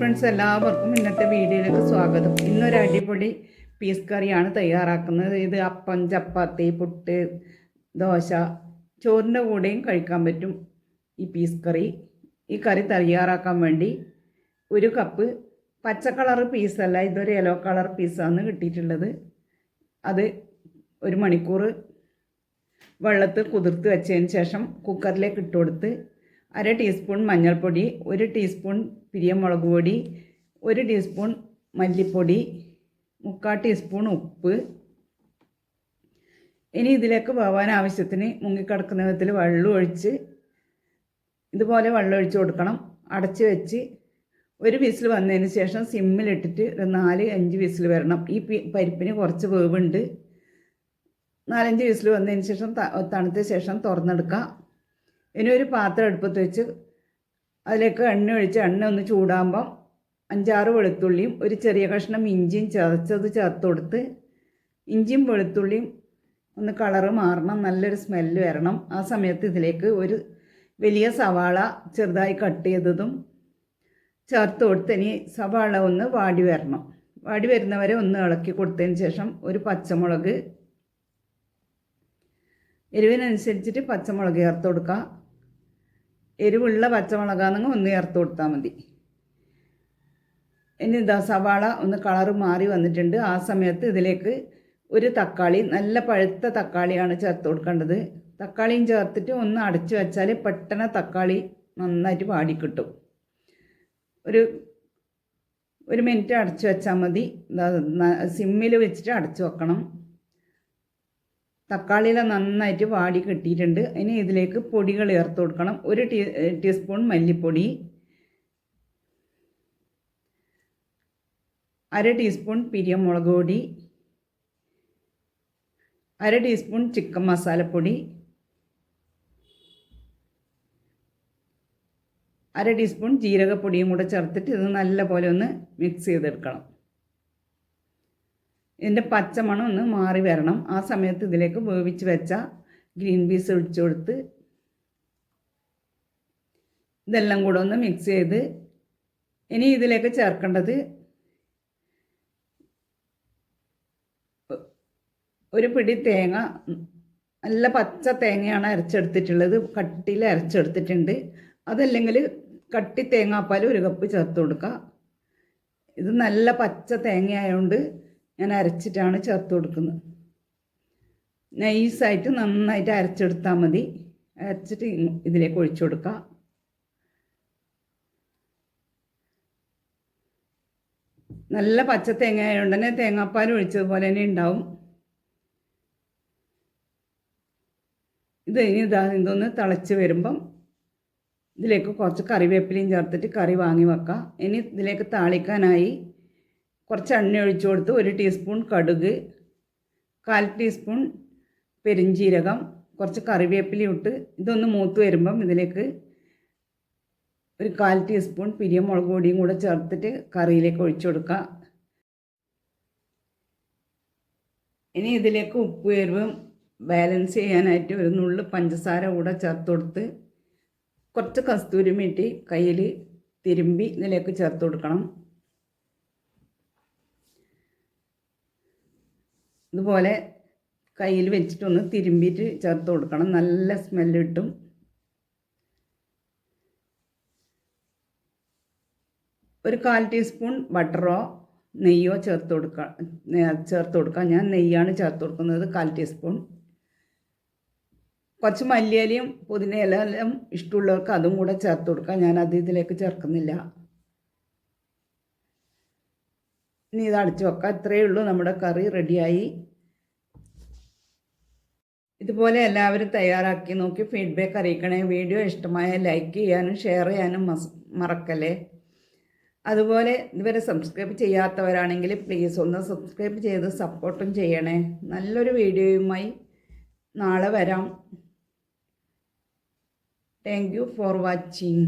Friends, എല്ലാവർക്കും ഇന്നത്തെ വീഡിയോയിലേക്ക് സ്വാഗതം. ഇന്നൊരു അടിപൊളി പീസ് കറിയാണ് തയ്യാറാക്കുന്നത്. ഇത് അപ്പം, ചപ്പാത്തി, പുട്ട്, ദോശ, ചോറിൻ്റെ കൂടെയും കഴിക്കാൻ പറ്റും ഈ പീസ് കറി. ഈ കറി തയ്യാറാക്കാൻ വേണ്ടി ഒരു കപ്പ് പച്ച കളർ പീസല്ല, ഇതൊരു യെല്ലോ കളർ പീസാണ് കിട്ടിയിട്ടുള്ളത്. അത് 1 മണിക്കൂർ വെള്ളത്തിൽ കുതിർത്ത് വെച്ചതിന് ശേഷം കുക്കറിലേക്ക് ഇട്ട് കൊടുത്ത് 1/2 ടീസ്പൂൺ മഞ്ഞൾപ്പൊടി, 1 ടീസ്പൂൺ പിരിയമുളക് പൊടി, 1 ടീസ്പൂൺ മല്ലിപ്പൊടി, 3/4 ടീസ്പൂൺ ഉപ്പ്. ഇനി ഇതിലേക്ക് വേവാൻ ആവശ്യത്തിന് മുങ്ങിക്കിടക്കുന്ന വിധത്തിൽ വെള്ളം ഒഴിച്ച് ഇതുപോലെ വെള്ളം ഒഴിച്ച് കൊടുക്കണം. അടച്ച് വെച്ച് ഒരു വിസിൽ വന്നതിന് ശേഷം സിമ്മിലിട്ടിട്ട് ഒരു 4-5 വിസിൽ വരണം. ഈ പരിപ്പിന് കുറച്ച് വേവുണ്ട്. 4-5 വിസിൽ വന്നതിന് ശേഷം തണുത്ത ശേഷം തുറന്നെടുക്കാം. ഇനി ഒരു പാത്രം അടുപ്പത്ത് വെച്ച് അതിലേക്ക് എണ്ണ ഒഴിച്ച് എണ്ണ ഒന്ന് ചൂടാകുമ്പം 5-6 വെളുത്തുള്ളിയും ഒരു ചെറിയ കഷ്ണം ഇഞ്ചിയും ചതച്ചത് ചേർത്ത് കൊടുത്ത് ഇഞ്ചിയും വെളുത്തുള്ളിയും ഒന്ന് കളറ് മാറണം, നല്ലൊരു സ്മെല്ല് വരണം. ആ സമയത്ത് ഇതിലേക്ക് ഒരു വലിയ സവാള ചെറുതായി കട്ട് ചെയ്തതും ചേർത്ത് കൊടുത്ത് ഇനി സവാള ഒന്ന് വാടി വരണം. വാടി വരുന്നവരെ ഒന്ന് ഇളക്കി കൊടുത്തതിന് ശേഷം ഒരു പച്ചമുളക്, എരിവിനനുസരിച്ചിട്ട് പച്ചമുളക് ചേർത്ത് കൊടുക്കുക. എരിവുള്ള പച്ചമുളകാണെങ്കിൽ ഒന്ന് ചേർത്ത് കൊടുത്താൽ മതി. ഇനി ഇതാ സവാള ഒന്ന് കളറ് മാറി വന്നിട്ടുണ്ട്. ആ സമയത്ത് ഇതിലേക്ക് ഒരു തക്കാളി, നല്ല പഴുത്ത തക്കാളിയാണ് ചേർത്ത് കൊടുക്കേണ്ടത്. തക്കാളിയും ചേർത്തിട്ട് ഒന്ന് അടച്ചു വെച്ചാൽ പെട്ടെന്ന് തക്കാളി നന്നായിട്ട് വാടി കിട്ടും. ഒരു മിനിറ്റ് അടച്ചു വെച്ചാൽ മതി. സിമ്മിൽ വെച്ചിട്ട് അടച്ചു വെക്കണം. തക്കാളിയില നന്നായിട്ട് വാടി കിട്ടിയിട്ടുണ്ട്. ഇനി ഇതിലേക്ക് പൊടികൾ ചേർത്ത് കൊടുക്കണം. 1 ടീസ്പൂൺ മല്ലിപ്പൊടി, 1/2 ടീസ്പൂൺ പിരിയമുളക് പൊടി, 1/2 ടീസ്പൂൺ ചിക്കൻ മസാലപ്പൊടി, 1/2 ടീസ്പൂൺ ജീരകപ്പൊടിയും കൂടെ ചേർത്തിട്ട് ഇത് നല്ലപോലെ ഒന്ന് മിക്സ് ചെയ്തെടുക്കണം. ഇതിൻ്റെ പച്ചമണം ഒന്ന് മാറി വരണം. ആ സമയത്ത് ഇതിലേക്ക് വേവിച്ച് വെച്ച ഗ്രീൻ പീസ് ഒഴിച്ചു കൊടുത്ത് ഇതെല്ലാം കൂടെ ഒന്ന് മിക്സ് ചെയ്ത് ഇനി ഇതിലേക്ക് ചേർക്കേണ്ടത് ഒരു പിടി തേങ്ങ, നല്ല പച്ച തേങ്ങയാണ് അരച്ചെടുത്തിട്ടുള്ളത്, കട്ടിയിൽ അരച്ചെടുത്തിട്ടുണ്ട്. അതല്ലെങ്കിൽ കട്ടി തേങ്ങാപ്പാൽ 1 കപ്പ് ചേർത്ത് കൊടുക്കുക. ഇത് നല്ല പച്ച തേങ്ങയായതുകൊണ്ട് ഞാൻ അരച്ചിട്ടാണ് ചേർത്ത് കൊടുക്കുന്നത്. നൈസായിട്ട് നന്നായിട്ട് അരച്ചെടുത്താൽ മതി. അരച്ചിട്ട് ഇതിലേക്ക് ഒഴിച്ചു കൊടുക്കുക. നല്ല പച്ച തേങ്ങ ആയതുകൊണ്ട് തന്നെ തേങ്ങാപ്പാൽ ഒഴിച്ചതുപോലെ തന്നെ ഉണ്ടാവും. ഇതൊന്ന് തിളച്ച് വരുമ്പം ഇതിലേക്ക് കുറച്ച് കറിവേപ്പിലയും ചേർത്തിട്ട് കറി വാങ്ങി വെക്കാം. ഇനി ഇതിലേക്ക് താളിക്കാനായി കുറച്ച് എണ്ണ ഒഴിച്ചു കൊടുത്ത് 1 ടീസ്പൂൺ കടുക്, 1/4 ടീസ്പൂൺ പെരിഞ്ജീരകം, കുറച്ച് കറിവേപ്പില ഇട്ട് ഇതൊന്ന് മൂത്ത് വരുമ്പം ഇതിലേക്ക് ഒരു 1/4 ടീസ്പൂൺ പിരിയമുളക് പൊടിയും കൂടെ ചേർത്തിട്ട് കറിയിലേക്ക് ഒഴിച്ചു കൊടുക്കുക. ഇനി ഇതിലേക്ക് ഉപ്പ് എരിവും ബാലൻസ് ചെയ്യാനായിട്ട് ഒരു നുള്ളു പഞ്ചസാര കൂടെ ചേർത്ത് കൊടുത്ത് കുറച്ച് കസ്തൂരി മേത്തി കയ്യിൽ തിരുമ്പി ഇതിലേക്ക് ചേർത്ത് കൊടുക്കണം. ഇതുപോലെ കയ്യിൽ വെച്ചിട്ടൊന്ന് തിരുമ്പിയിട്ട് ചേർത്ത് കൊടുക്കണം. നല്ല സ്മെല്ല് കിട്ടും. ഒരു 1/4 ടീസ്പൂൺ ബട്ടറോ നെയ്യോ ചേർത്ത് കൊടുക്കുക. ഞാൻ നെയ്യാണ് ചേർത്ത് കൊടുക്കുന്നത്, 1/4 ടീസ്പൂൺ. കുറച്ച് മല്ലിയിലയും പുതിനയിലെല്ലാം ഇഷ്ടമുള്ളവർക്ക് അതും കൂടെ ചേർത്ത് കൊടുക്കുക. ഞാനത് ഇതിലേക്ക് ചേർക്കുന്നില്ല. ഇനി ഇത് അടച്ചു വെക്കാം. ഇത്രയേ ഉള്ളൂ, നമ്മുടെ കറി റെഡിയായി. ഇതുപോലെ എല്ലാവരും തയ്യാറാക്കി നോക്കി ഫീഡ്ബാക്ക് അറിയിക്കണേ. വീഡിയോ ഇഷ്ടമായ ലൈക്ക് ചെയ്യാനും ഷെയർ ചെയ്യാനും മറക്കല്ലേ. അതുപോലെ ഇതുവരെ സബ്സ്ക്രൈബ് ചെയ്യാത്തവരാണെങ്കിൽ പ്ലീസ് ഒന്ന് സബ്സ്ക്രൈബ് ചെയ്ത് സപ്പോർട്ടും ചെയ്യണേ. നല്ലൊരു വീഡിയോയുമായി നാളെ വരാം. Thank you for watching.